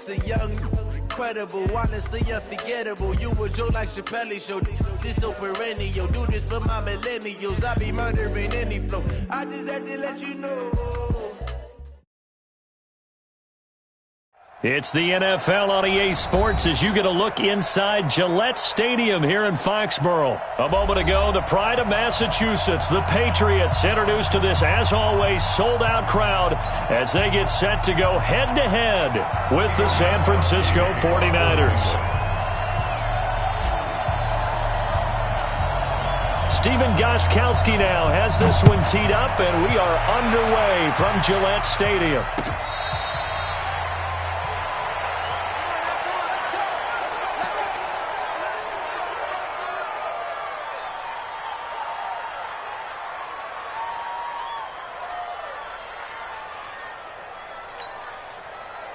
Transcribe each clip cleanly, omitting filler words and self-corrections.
the young, incredible, honestly unforgettable. You a Joe like Chappelle show. This so perennial. Do this for my millennials. I be murdering any flow. I just had to let you know. It's the NFL on EA Sports as you get a look inside Gillette Stadium here in Foxborough. A moment ago, the pride of Massachusetts, the Patriots, introduced to this, as always, sold-out crowd as they get set to go head-to-head with the San Francisco 49ers. Stephen Gostkowski now has this one teed up, and we are underway from Gillette Stadium.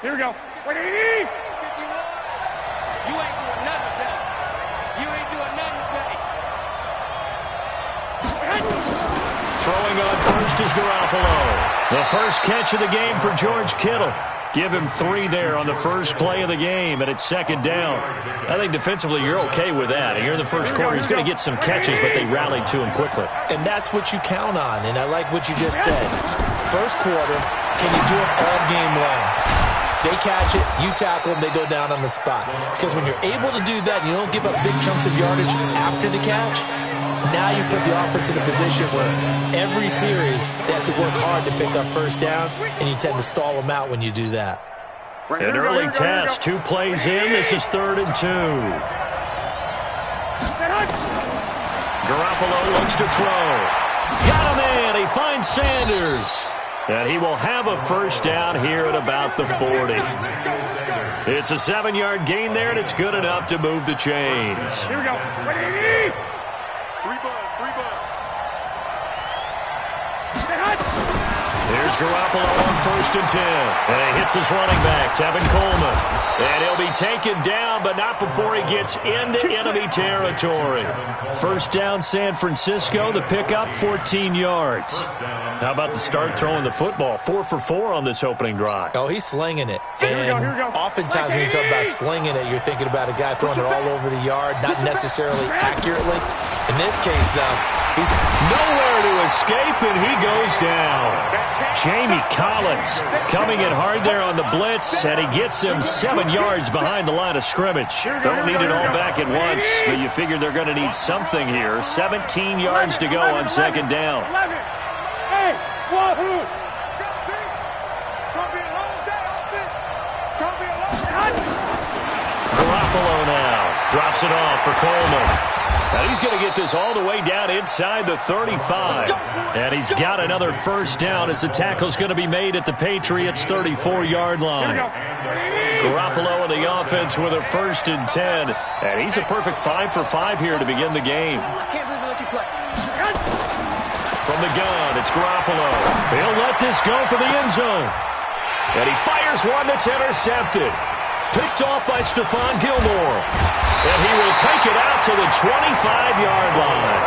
Here we go. You ain't doing nothing today. You ain't doing nothing today. Throwing on first is Garoppolo. The first catch of the game for George Kittle. Give him 3 there on the first play of the game, and it's second down. I think defensively you're okay with that. And here in the first quarter, he's going to get some catches, but they rallied to him quickly. And that's what you count on, and I like what you just said. First quarter, can you do it all game long? They catch it, you tackle them, they go down on the spot. Because when you're able to do that, you don't give up big chunks of yardage after the catch, now you put the offense in a position where every series they have to work hard to pick up first downs, and you tend to stall them out when you do that. An early test, 2 plays in. This is 3rd and 2. Garoppolo looks to throw. Got him in. He finds Sanders. And he will have a first down here at about the 40. It's a 7-yard gain there, and it's good enough to move the chains. Here we go. Here's Garoppolo on 1st and 10. And he hits his running back, Tevin Coleman. And he'll be taken down, but not before he gets into enemy territory. First down, San Francisco. The pickup, 14 yards. How about the start throwing the football? 4 for 4 on this opening drive. Oh, he's slinging it. And oftentimes when you talk about slinging it, you're thinking about a guy throwing it all over the yard, not necessarily accurately. In this case, though, he's nowhere to escape, and he goes down. Jamie Collins coming in hard there on the blitz, and he gets him 7 yards behind the line of scrimmage. Don't need it all back at once, but you figure they're going to need something here. 17 yards to go on 2nd down. Hey, wahoo! Garoppolo now drops it off for Coleman. Now he's going to get this all the way down inside the 35. And he's got another first down as the tackle's going to be made at the Patriots' 34-yard line. Garoppolo in the offense with a 1st and 10. And he's a perfect 5 for 5 here to begin the game. I can't believe I let you play. From the gun, it's Garoppolo. He'll let this go for the end zone. And he fires one that's intercepted. Picked off by Stephon Gilmore. And he will take it out to the 25-yard line.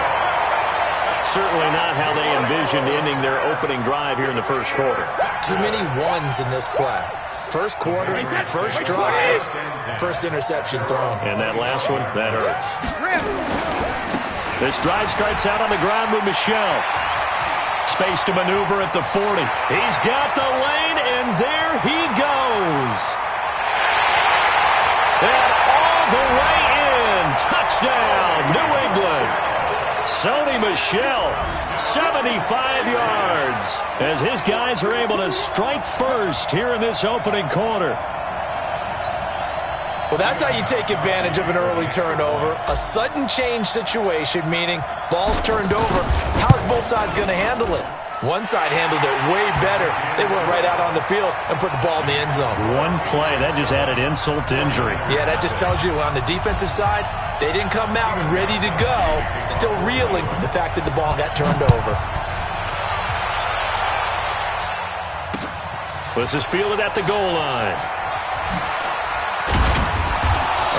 Certainly not how they envisioned ending their opening drive here in the first quarter. Too many ones in this play. First quarter, first drive, first interception thrown. And that last one, that hurts. This drive starts out on the ground with Michel. Space to maneuver at the 40. He's got the lane, and there he goes. And all the way in. Touchdown, New England. Sony Michel, 75 yards, as his guys are able to strike first here in this opening quarter. Well, that's how you take advantage of an early turnover. A sudden change situation, meaning ball's turned over. How's both sides going to handle it? One side handled it way better. They went right out on the field and put the ball in the end zone. One play, that just added insult to injury. Yeah, that just tells you on the defensive side, they didn't come out ready to go, still reeling from the fact that the ball got turned over. This is fielded at the goal line.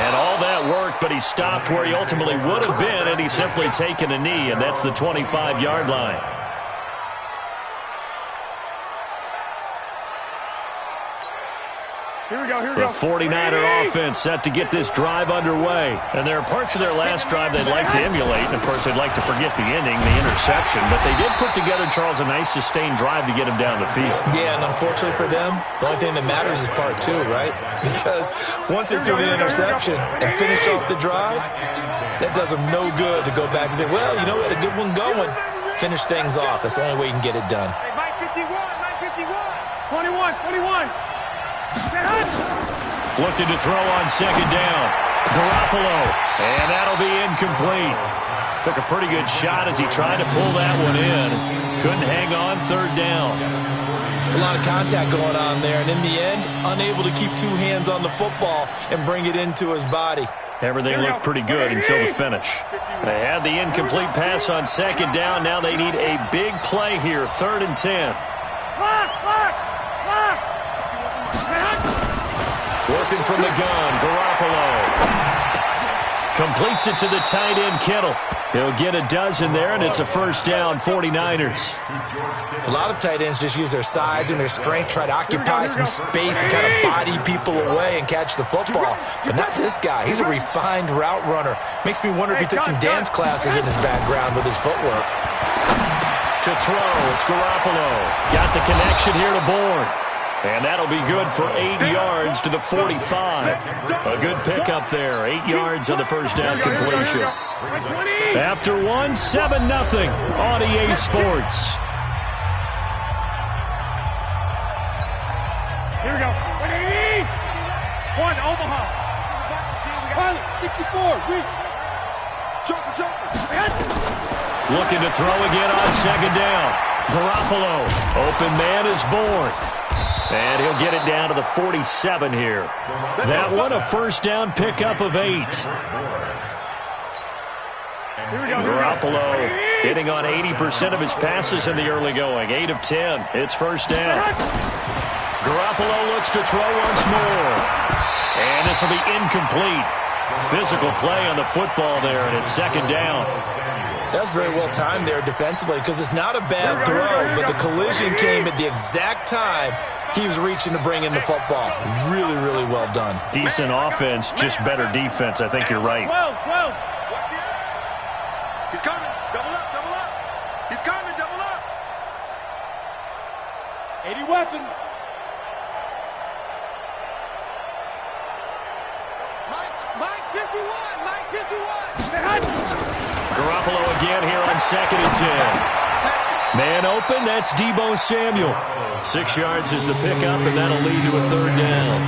And all that worked, but he stopped where he ultimately would have been, and he's simply taken a knee, and that's the 25-yard line. Here we go, here we The go. 49er offense set to get this drive underway. And there are parts of their last drive they'd like to emulate. And, of course, they'd like to forget the ending, the interception. But they did put together, Charles, a nice sustained drive to get him down the field. Yeah, and unfortunately for them, the only thing that matters is part 2, right? Because once they threw the interception and finished off the drive, that does them no good to go back and say, well, you know, we had a good one going. Finish things off. That's the only way you can get it done. Hey, Mike 51, Mike 51. 21. Looking to throw on second down. Garoppolo. And that'll be incomplete. Took a pretty good shot as he tried to pull that one in. Couldn't hang on third down. It's a lot of contact going on there. And in the end, unable to keep 2 hands on the football and bring it into his body. Everything looked pretty good until the finish. They had the incomplete pass on second down. Now they need a big play here, 3rd and 10. Working from the gun, Garoppolo. Completes it to the tight end, Kittle. He'll get a dozen there, and it's a first down, 49ers. A lot of tight ends just use their size and their strength, try to occupy some space and kind of body people away and catch the football. But not this guy. He's a refined route runner. Makes me wonder if he took some dance classes in his background with his footwork. To throw, it's Garoppolo. Got the connection here to Bourne. And that'll be good for 8 yards to the 45. A good pickup there. 8 yards on the first down completion. After one, 7-0 on EA Sports. Here we go. 1, Omaha. Pilot, 64, reach. Jumper. Looking to throw again on second down. Garoppolo. Open man is Bourne. And he'll get it down to the 47 here. That one, a first down pickup of 8. Garoppolo hitting on 80% of his passes in the early going. 8 of 10. It's first down. Garoppolo looks to throw once more. And this will be incomplete. Physical play on the football there, and it's second down. That's very well timed there defensively because it's not a bad throw, but the collision came at the exact time he was reaching to bring in the football. Really, really well done. Decent offense, just better defense. I think you're right. 12. He's coming. Double up. He's coming. Double up. 80 weapons. Mike 51. Mike 51. Garoppolo again here on 2nd and 10. Man open, that's Deebo Samuel. 6 yards is the pickup, and that'll lead to a third down.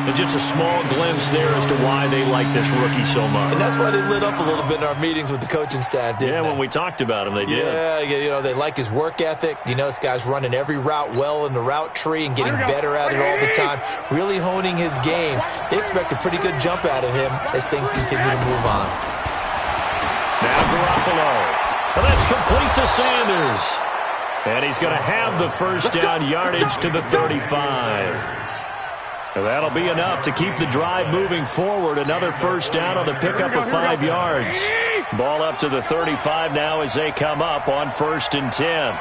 And just a small glimpse there as to why they like this rookie so much. And that's why they lit up a little bit in our meetings with the coaching staff, didn't they? Yeah, when we talked about him, they did. Yeah, you know, they like his work ethic. You know, this guy's running every route well in the route tree and getting better at it all the time, really honing his game. They expect a pretty good jump out of him as things continue to move on. Now Garoppolo. Well, that's complete to Sanders. And he's going to have the first down yardage to the 35. And that'll be enough to keep the drive moving forward. Another first down on the pickup of 5 yards. Ball up to the 35 now as they come up on 1st and 10.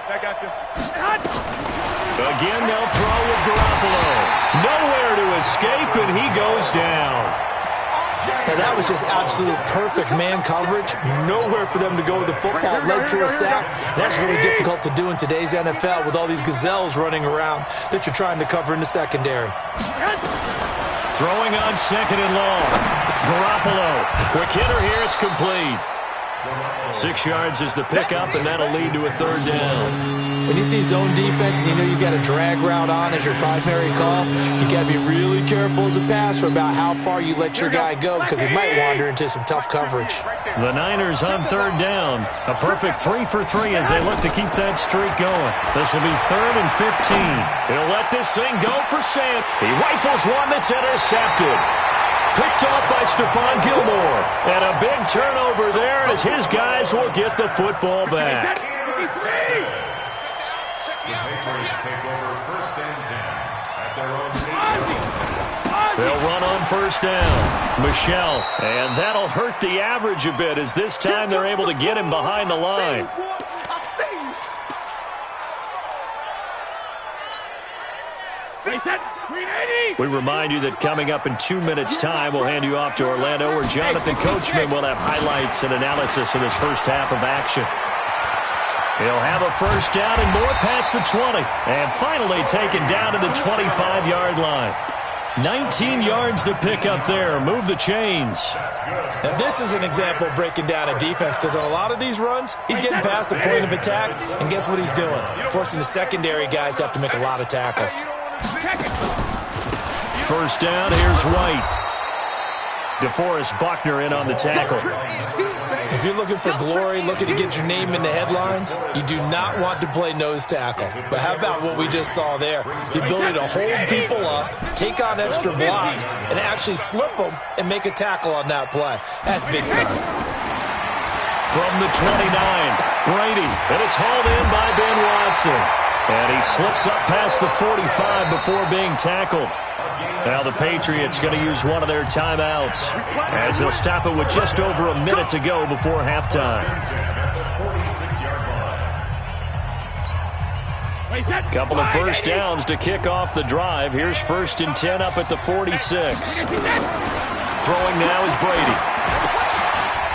I got you. Again, they'll throw with Garoppolo. Nowhere to escape, and he goes down. Now, that was just absolute perfect man coverage. Nowhere for them to go with the football. Led to a sack. And that's really difficult to do in today's NFL with all these gazelles running around that you're trying to cover in the secondary. Throwing on 2nd and long. Garoppolo. Quick hitter here. It's complete. 6 yards is the pickup, and that'll lead to a third down. When you see zone defense and you know you've got a drag route on as your primary call, you got to be really careful as a passer about how far you let your guy go because he might wander into some tough coverage. The Niners on third down. A perfect 3 for 3 as they look to keep that streak going. This will be 3rd and 15. He'll let this thing go for Sam. He rifles one that's intercepted. Picked off by Stephon Gilmore. And a big turnover there as his guys will get the football back. The Patriots take over 1st and 10 at their own 8. They'll run on first down. Michelle, and that'll hurt the average a bit as this time they're able to get him behind the line. We remind you that coming up in 2 minutes' time, we'll hand you off to Orlando, where Jonathan Coachman will have highlights and analysis of his first half of action. He'll have a first down and more past the 20, and finally taken down to the 25-yard line. 19 yards to pick up there. Move the chains. Now, this is an example of breaking down a defense, because on a lot of these runs, he's getting past the point of attack, and guess what he's doing? Forcing the secondary guys to have to make a lot of tackles. First down, here's White. DeForest Buckner in on the tackle. If you're looking for glory, looking to get your name in the headlines, you do not want to play nose tackle. But how about what we just saw there? The ability to hold people up, take on extra blocks, and actually slip them and make a tackle on that play. That's big time. From the 29, Brady, and it's hauled in by Ben Watson. And he slips up past the 45 before being tackled. Now the Patriots going to use one of their timeouts as they'll stop it with just over a minute to go before halftime. Couple of first downs to kick off the drive. Here's 1st and 10 up at the 46. Throwing now is Brady.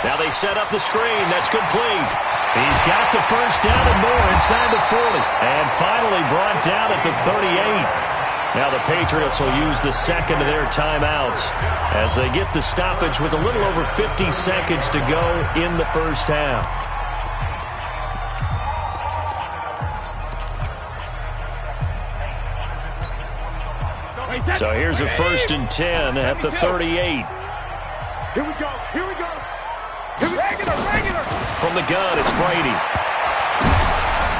Now they set up the screen. That's complete. He's got the first down and more inside the 40. And finally brought down at the 38. Now the Patriots will use the second of their timeouts as they get the stoppage with a little over 50 seconds to go in the first half. So here's a 1st and 10 at the 38. Here we go. Here we go. Regular. From the gun, it's Brady.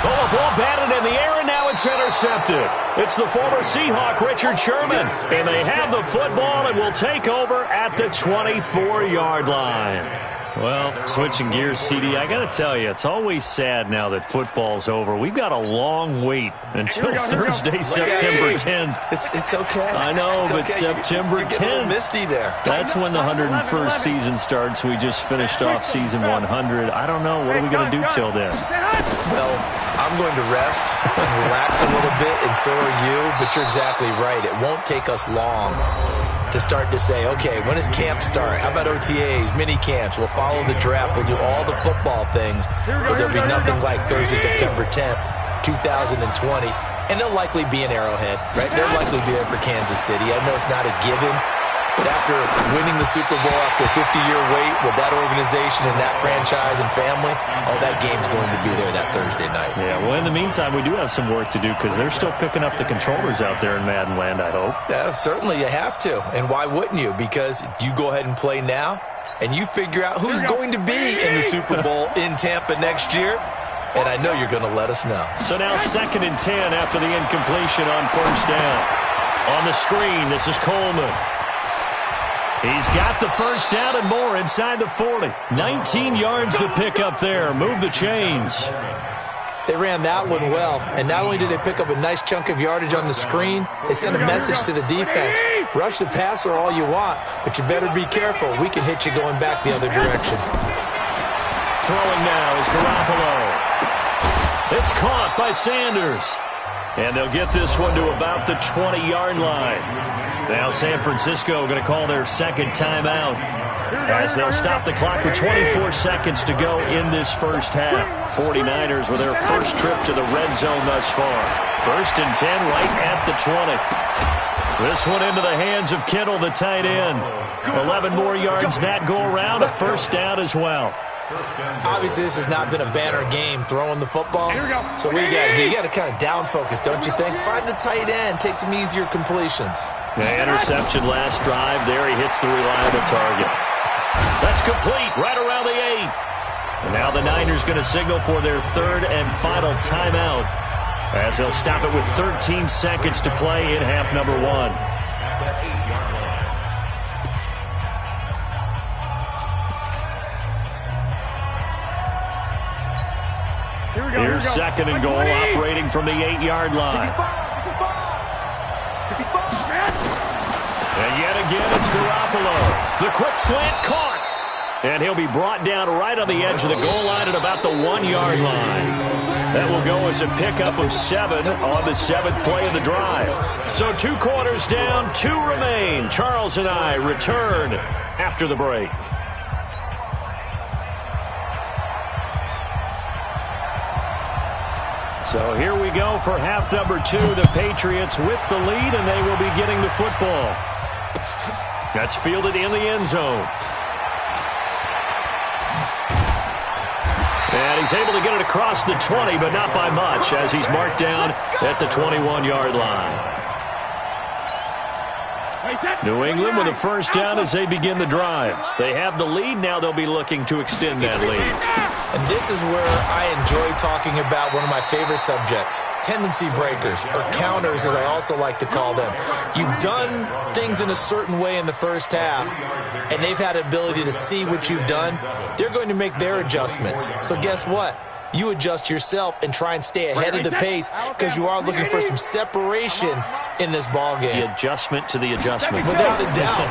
Oh, a ball batted in the air, and now it's intercepted. It's the former Seahawk, Richard Sherman. And they have the football and will take over at the 24-yard line. Well, switching gears, CD, I got to tell you, it's always sad now that football's over. We've got a long wait until Thursday, September 10th. It's okay. I know, it's but okay. September 10th. A little misty there. That's when the 101st season starts. We just finished off season 100. I don't know. What are we going to do till then? Well, I'm going to rest and relax a little bit, and so are you. But you're exactly right. It won't take us long to start to say, okay, when does camp start? How about OTAs, mini camps? We'll follow the draft. We'll do all the football things. But there'll be nothing like Thursday, September 10th, 2020. And they'll likely be in Arrowhead, right? They'll likely be there for Kansas City. I know it's not a given. But after winning the Super Bowl after a 50-year wait with that organization and that franchise and family, that game's going to be there that Thursday night. Yeah, well, in the meantime, we do have some work to do because they're still picking up the controllers out there in Madden Land, I hope. Yeah, certainly you have to. And why wouldn't you? Because you go ahead and play now, and you figure out who's going to be in the Super Bowl in Tampa next year. And I know you're going to let us know. So now 2nd and 10 after the incompletion on first down. On the screen, this is Coleman. He's got the first down and more inside the 40. 19 yards to pick up there. Move the chains. They ran that one well, and not only did they pick up a nice chunk of yardage on the screen, they sent a message to the defense. Rush the passer all you want, but you better be careful. We can hit you going back the other direction. Throwing now is Garoppolo. It's caught by Sanders. And they'll get this one to about the 20-yard line. Now San Francisco going to call their second timeout as they'll stop the clock with 24 seconds to go in this first half. 49ers with their first trip to the red zone thus far. 1st and 10 right at the 20. This one into the hands of Kittle, the tight end. 11 more yards that go around, a first down as well. Obviously, this has not been a banner game throwing the football. So what you got to do? You got to kind of down focus, don't you think? Find the tight end, take some easier completions. The interception last drive. There he hits the reliable target. That's complete right around the 8. And now the Niners going to signal for their third and final timeout as they'll stop it with 13 seconds to play in half number 1. Here's 2nd and goal, operating from the 8-yard line. And yet again, it's Garoppolo. The quick slant caught. And he'll be brought down right on the edge of the goal line at about the 1-yard line. That will go as a pickup of 7 on the 7th play of the drive. So 2 quarters down, 2 remain. Charles and I return after the break. So here we go for half number 2. The Patriots with the lead, and they will be getting the football. That's fielded in the end zone. And he's able to get it across the 20, but not by much, as he's marked down at the 21-yard line. New England with a first down as they begin the drive. They have the lead. Now they'll be looking to extend that lead. And this is where I enjoy talking about one of my favorite subjects, tendency breakers, or counters as I also like to call them. You've done things in a certain way in the first half, and they've had the ability to see what you've done. They're going to make their adjustments. So guess what? You adjust yourself and try and stay ahead of the pace because you are looking for some separation in this ball game. The adjustment to the adjustment. Without a doubt.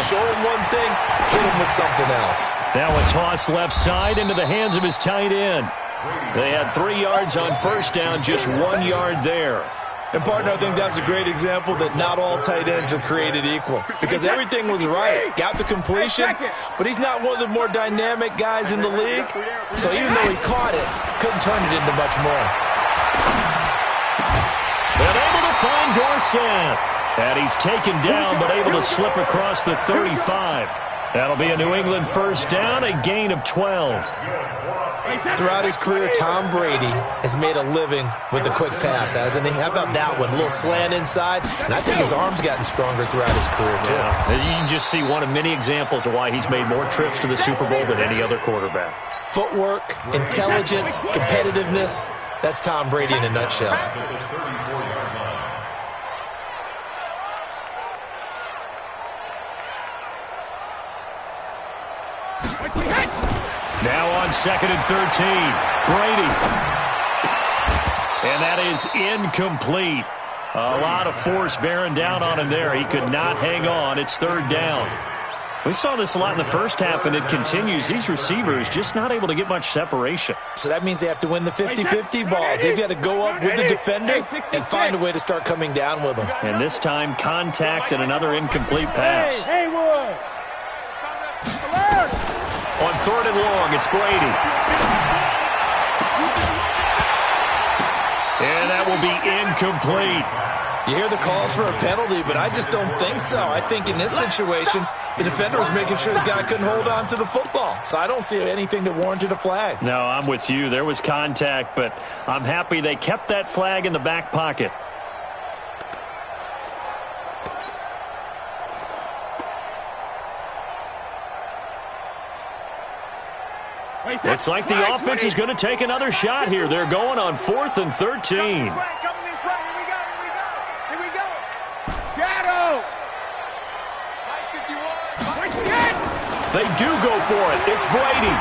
Show him one thing, hit him with something else. Now a toss left side into the hands of his tight end. They had 3 yards on first down, just 1 yard there. And, partner, I think that's a great example that not all tight ends are created equal because everything was right. Got the completion, but he's not one of the more dynamic guys in the league. So even though he caught it, couldn't turn it into much more. And able to find Dorsett. And he's taken down, but able to slip across the 35. That'll be a New England first down, a gain of 12. Throughout his career, Tom Brady has made a living with the quick pass, hasn't he? How about that one? A little slant inside, and I think his arm's gotten stronger throughout his career, too. Yeah. You can just see one of many examples of why he's made more trips to the Super Bowl than any other quarterback. Footwork, intelligence, competitiveness, that's Tom Brady in a nutshell. Now on 2nd and 13, Brady. And that is incomplete. A lot of force bearing down on him there. He could not hang on. It's 3rd down. We saw this a lot in the first half, and it continues. These receivers just not able to get much separation. So that means they have to win the 50-50 balls. They've got to go up with the defender and find a way to start coming down with them. And this time, contact and another incomplete pass. On 3rd and long, it's Brady. And that will be incomplete. You hear the calls for a penalty, but I just don't think so. I think in this situation, the defender was making sure his guy couldn't hold on to the football. So I don't see anything that warranted a flag. No, I'm with you. There was contact, but I'm happy they kept that flag in the back pocket. Looks like the offense is going to take another shot here. They're going on 4th and 13. They do go for it. It's Brady.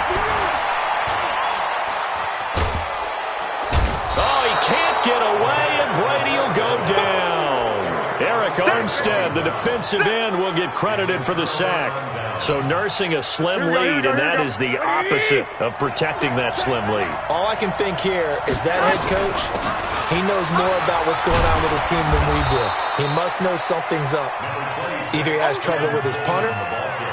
Oh, he can't get away, and Brady will go down. Eric Armstead, the defensive end, will get credited for the sack. So nursing a slim lead, and that is the opposite of protecting that slim lead. All I can think here is that head coach, he knows more about what's going on with his team than we do. He must know something's up. Either he has trouble with his punter,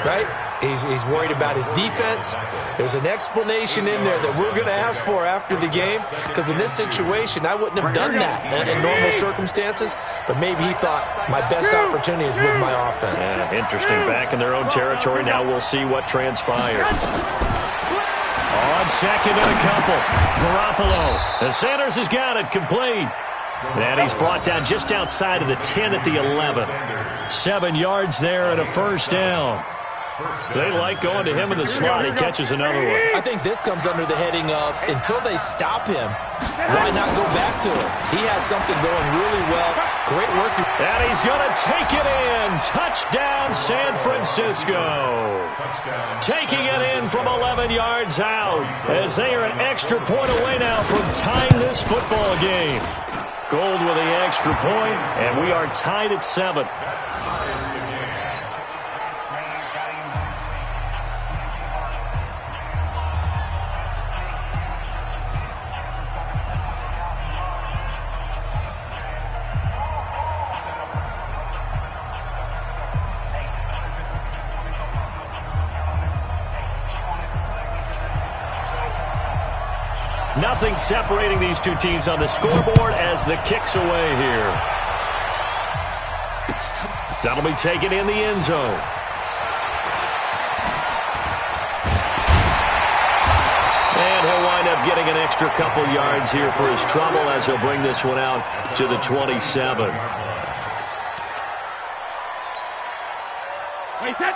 right? He's worried about his defense. There's an explanation in there that we're going to ask for after the game, because in this situation, I wouldn't have done that in normal circumstances, but maybe he thought my best opportunity is with my offense. Yeah, interesting. Back in their own territory. Now we'll see what transpired. On 2nd and a couple, Garoppolo. And Sanders has got it complete. And he's brought down just outside of the 10 at the 11. 7 yards there and a first down. They like going to him in the slot. He catches another one. I think this comes under the heading of, until they stop him, why not go back to him? He has something going really well. Great work. And he's going to take it in. Touchdown, San Francisco. Taking it in from 11 yards out, as they are an extra point away now from tying this football game. Gold with the extra point, and we are tied at 7. Nothing separating these two teams on the scoreboard as the kick's away here. That'll be taken in the end zone. And he'll wind up getting an extra couple yards here for his trouble as he'll bring this one out to the 27.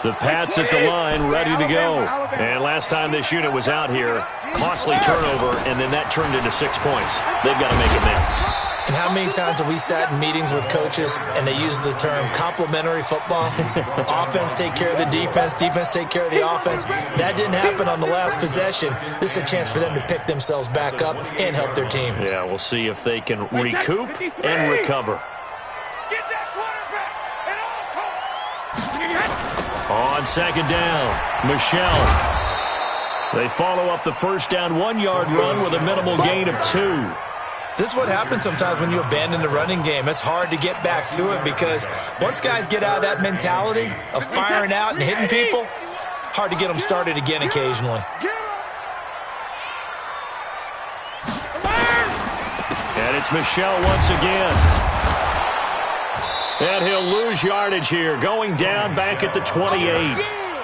The Pats at the line, ready to go. And last time this unit was out here, costly turnover, and then that turned into 6 points. They've got to make amends. And how many times have we sat in meetings with coaches and they use the term complementary football? Offense take care of the defense, defense take care of the offense. That didn't happen on the last possession. This is a chance for them to pick themselves back up and help their team. Yeah, we'll see if they can recoup and recover. Get that quarterback and all. On second down, Michelle. They follow up the first down 1-yard run with a minimal gain of 2. This is what happens sometimes when you abandon the running game. It's hard to get back to it because once guys get out of that mentality of firing out and hitting people, hard to get them started again occasionally. And it's Michelle once again. And he'll lose yardage here, going down back at the 28.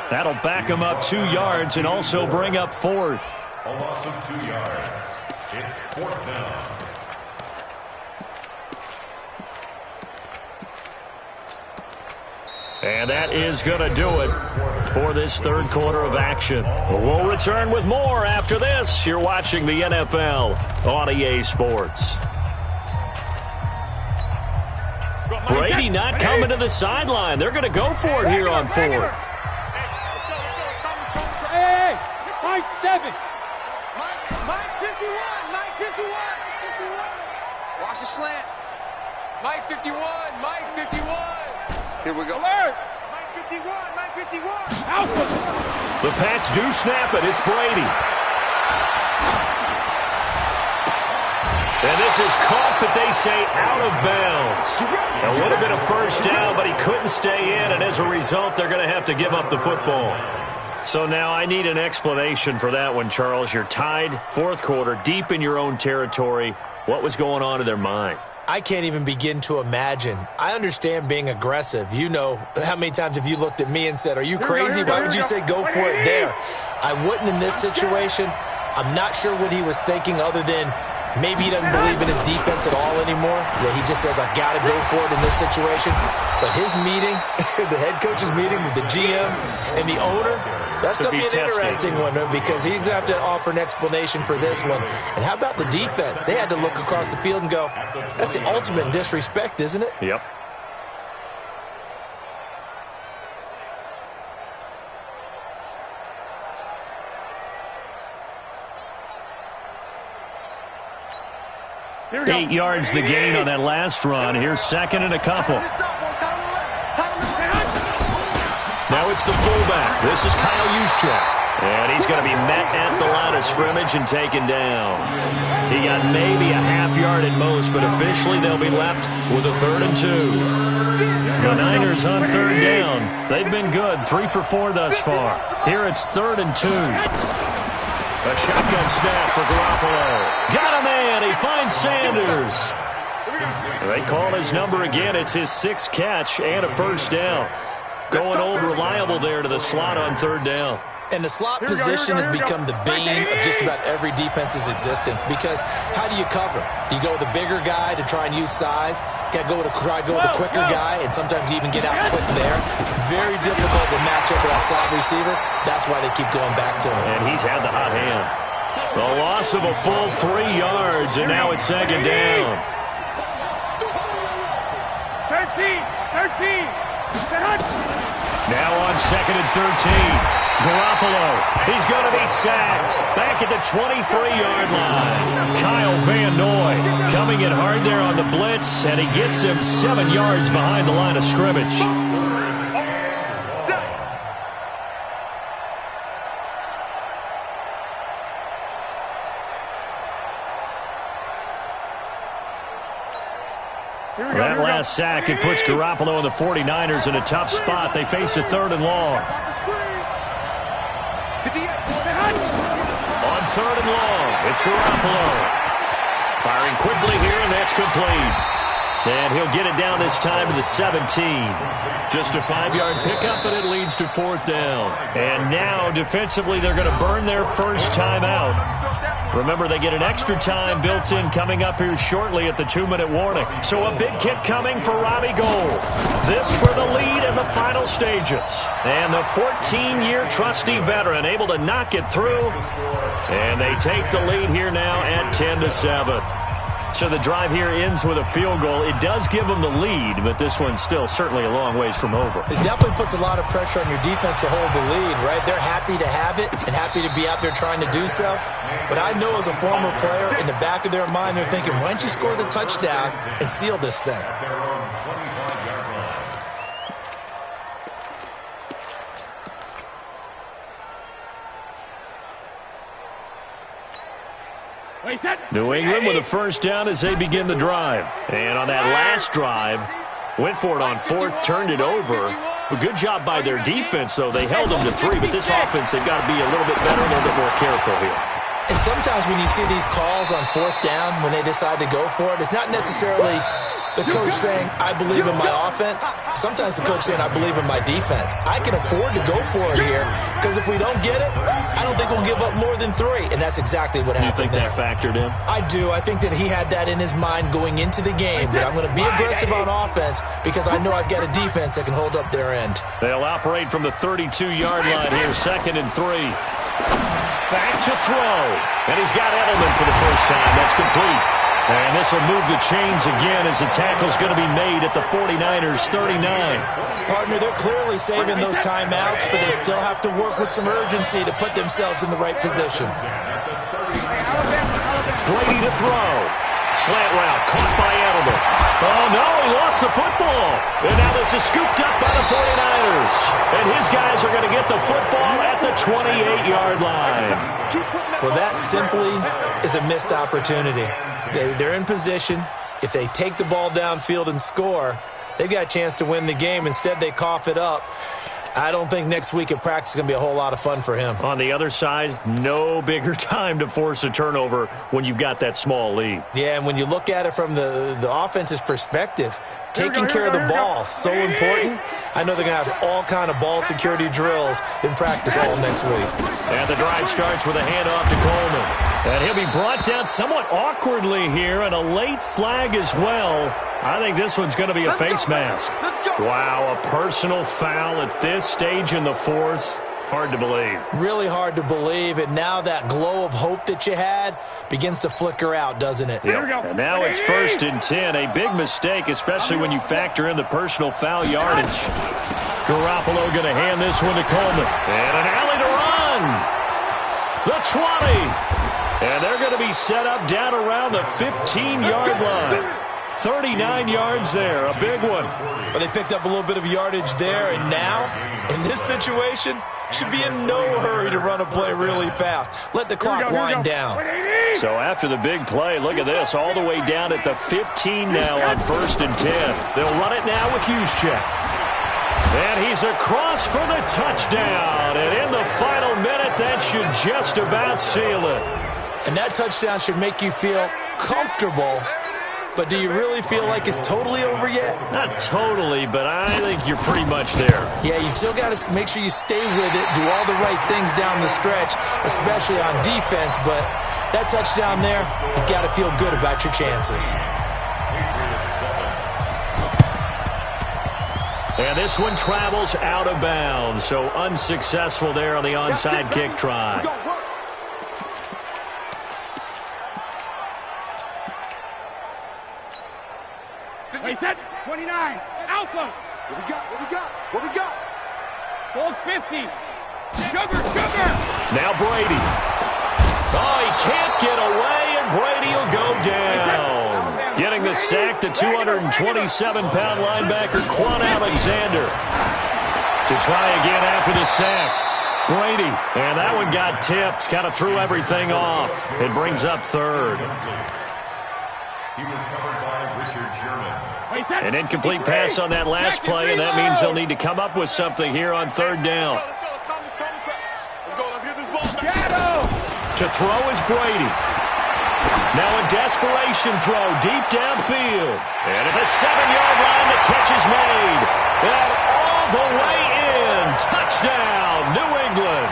That'll back him up 2 yards and also bring up 4th. A loss of 2 yards. It's 4th down. And that is going to do it for this third quarter of action. We'll return with more after this. You're watching the NFL on EA Sports. Brady not coming to the sideline. They're going to go for it here on 4th. Hey, Mike 7. Mike 51. Mike 51. Watch the slant. Mike 51. Mike 51. Here we go. Alert. Mike 51. Mike 51. Alpha. The Pats do snap it. It's Brady. And this is caught, but they say out of bounds. It would have been a first down, but he couldn't stay in, and as a result, they're going to have to give up the football. So now I need an explanation for that one, Charles. You're tied, fourth quarter, deep in your own territory. What was going on in their mind? I can't even begin to imagine. I understand being aggressive. You know, how many times have you looked at me and said, are you crazy? Why would you say go for it there? I wouldn't in this situation. I'm not sure what he was thinking other than maybe he doesn't believe in his defense at all anymore. That he just says, I've got to go for it in this situation. But his meeting, the head coach's meeting with the GM and the owner, that's going to be an interesting one because he's going to have to offer an explanation for this one. And how about the defense? They had to look across the field and go, that's the ultimate disrespect, isn't it? Yep. Here we go. 8 yards the gain on that last run. Here's second and a couple. Now it's the fullback. This is Kyle Juszczyk. And he's going to be met at the line of scrimmage and taken down. He got maybe a half yard at most, but officially they'll be left with a 3rd and 2. The Niners on 3rd down. They've been good, 3 for 4 thus far. Here it's 3rd and 2. A shotgun snap for Garoppolo. Got a man. He finds Sanders. They call his number again. It's his 6th catch and a first down. Going old reliable there to the slot on 3rd down. And the slot position has become the bane of just about every defense's existence because how do you cover? Do you go with a bigger guy to try and use size? Got to try to go with a quicker guy, and sometimes you even get out quick there. Very difficult to match up with that slot receiver. That's why they keep going back to him. And he's had the hot hand. The loss of a full 3 yards, and now it's 2nd down. 13. Now on 2nd and 13. Garoppolo, he's going to be sacked back at the 23-yard line. Kyle Van Noy coming in hard there on the blitz, and he gets him 7 yards behind the line of scrimmage. That last sack, it puts Garoppolo and the 49ers in a tough spot. They face a 3rd and long. On third and long. It's Garoppolo. Firing quickly here, and that's complete. And he'll get it down this time to the 17. Just a 5-yard pickup, but it leads to fourth down. And now, defensively, they're going to burn their first timeout. Remember, they get an extra time built in coming up here shortly at the 2-minute warning. So a big kick coming for Robbie Gould. This for the lead in the final stages. And the 14-year trusty veteran able to knock it through. And they take the lead here now at 10-7. So the drive here ends with a field goal. It does give them the lead, but this one's still certainly a long ways from over. It definitely puts a lot of pressure on your defense to hold the lead, right? They're happy to have it and happy to be out there trying to do so. But I know as a former player, in the back of their mind, they're thinking, why don't you score the touchdown and seal this thing? New England with a first down as they begin the drive. And on that last drive, went for it on fourth, turned it over. A good job by their defense, though. They held them to 3, but this offense, they've got to be a little bit better, a little bit more careful here. And sometimes when you see these calls on fourth down, when they decide to go for it, it's not necessarily the coach saying, I believe in my offense. Sometimes the coach saying, I believe in my defense. I can afford to go for it here because if we don't get it, I don't think we'll give up more than 3. And that's exactly what happened there. You think that factored in? I do. I think that he had that in his mind going into the game, that I'm going to be aggressive on offense because I know I've got a defense that can hold up their end. They'll operate from the 32-yard line here, 2nd and 3. Back to throw. And he's got Edelman for the first time. That's complete. And this will move the chains again as the tackle's going to be made at the 49ers' 39. Partner, they're clearly saving those timeouts, but they still have to work with some urgency to put themselves in the right position. Brady to throw. Slant route caught by Edelman. Oh, no, he lost the football. And now this is scooped up by the 49ers. And his guys are going to get the football at the 28-yard line. Well, that simply is a missed opportunity. They're in position. If they take the ball downfield and score, they've got a chance to win the game. Instead, they cough it up. I don't think next week at practice is going to be a whole lot of fun for him. On the other side, no bigger time to force a turnover when you've got that small lead. Yeah, and when you look at it from the offense's perspective, taking care of the ball, so important. I know they're going to have all kind of ball security drills in practice all next week. And the drive starts with a handoff to Coleman. And he'll be brought down somewhat awkwardly here, and a late flag as well. I think this one's going to be a face mask. Wow, a personal foul at this stage in the fourth. Hard to believe. Really hard to believe, and now that glow of hope that you had begins to flicker out, doesn't it? Yep. And now it's 1st and 10. A big mistake, especially when you factor in the personal foul yardage. Garoppolo going to hand this one to Coleman. And an alley to run. The 20. And they're going to be set up down around the 15-yard line. 39 yards there, a big one. Well, they picked up a little bit of yardage there, and now, in this situation, should be in no hurry to run a play really fast. Let the clock wind down. So after the big play, look at this, all the way down at the 15 now on 1st and 10. They'll run it now with Juszczyk. And he's across for the touchdown. And in the final minute, that should just about seal it. And that touchdown should make you feel comfortable. But do you really feel like it's totally over yet? Not totally, but I think you're pretty much there. Yeah, you still got to make sure you stay with it, do all the right things down the stretch, especially on defense. But that touchdown there, you've got to feel good about your chances. And this one travels out of bounds, so unsuccessful there on the onside kick try. Wait, set. 29. Alpha. What we got? What we got? What we got? Gold 50. Sugar. Now Brady. Oh, he can't get away, and Brady will go down. Getting the sack, the 227-pound linebacker, Quan Alexander. To try again after the sack. Brady. And that one got tipped. Kind of threw everything off. It brings up 3rd. He was covered by Richard Sherman. An incomplete pass on that last play, and that means they'll need to come up with something here on 3rd down. Let's go. Let's get this ball back. Shadow. To throw is Brady. Now a desperation throw deep downfield. And at the 7-yard line, the catch is made. And all the way in. Touchdown, New England.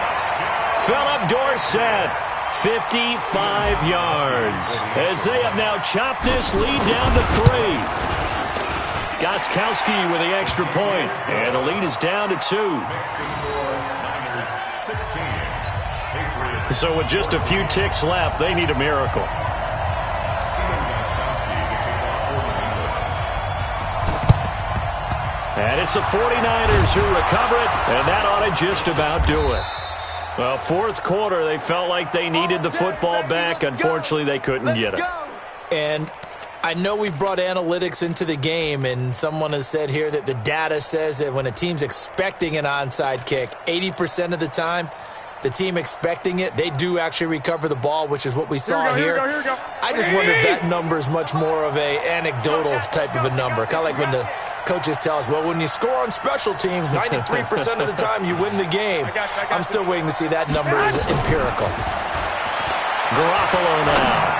Philip Dorsett, 55 yards. As they have now chopped this lead down to 3. Gostkowski with the extra point. And the lead is down to 2. So with just a few ticks left, they need a miracle. And it's the 49ers who recover it, and that ought to just about do it. Well, fourth quarter, they felt like they needed the football back. Unfortunately, they couldn't get it. And I know we've brought analytics into the game, and someone has said here that the data says that when a team's expecting an onside kick, 80% of the time, the team expecting it, they do actually recover the ball, which is what we saw here. I just wonder if that number is much more of a anecdotal type of a number. Kind of like when the coaches tell us, well, when you score on special teams, 93% of the time you win the game. I'm still waiting to see that number is empirical. Garoppolo now.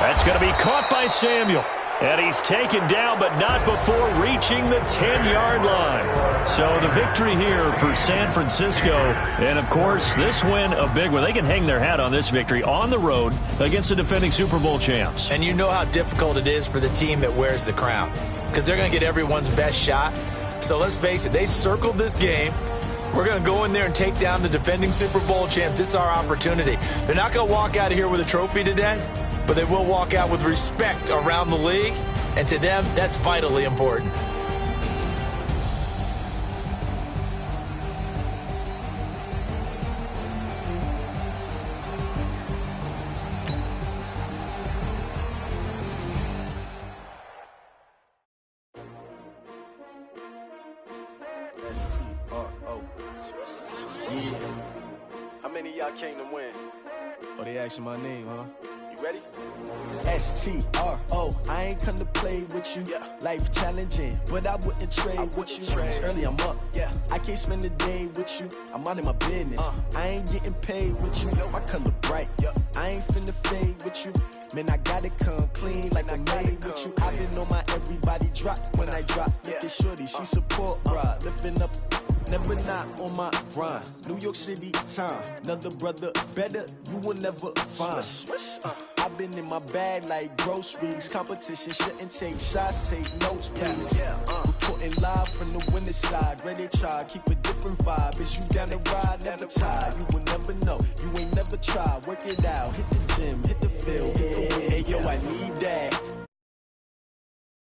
That's going to be caught by Samuel. And he's taken down, but not before reaching the 10-yard line. So the victory here for San Francisco. And, of course, this win, a big one. They can hang their hat on this victory on the road against the defending Super Bowl champs. And you know how difficult it is for the team that wears the crown, because they're going to get everyone's best shot. So let's face it, they circled this game. We're going to go in there and take down the defending Super Bowl champs. This is our opportunity. They're not going to walk out of here with a trophy today, but they will walk out with respect around the league, and to them, that's vitally important. Yeah. How many of y'all came to win? Oh, they asking my name, huh? You ready? STRO, I ain't come to play with you. Yeah. Life challenging, but I wouldn't trade with you. It's early, I'm up. Yeah. I can't spend the day with you. I'm minding my business. I ain't getting paid with you. My color bright. Yeah. I ain't finna fade with you. Man, I gotta come clean like I made with you. I've been on my everybody drop when I drop. Look at shorty, she support ride. Lifting up, never not on my grind. New York City time, another brother better, you will never find. I've been in my bag like groceries. Competition shouldn't take shots, take notes, please. Reporting live from the winning side. Ready to try, keep a different vibe. Is you down the ride, never tired. You will never know, you ain't never tried. Work it out, hit the gym, hit the field. Hey yo, I need that.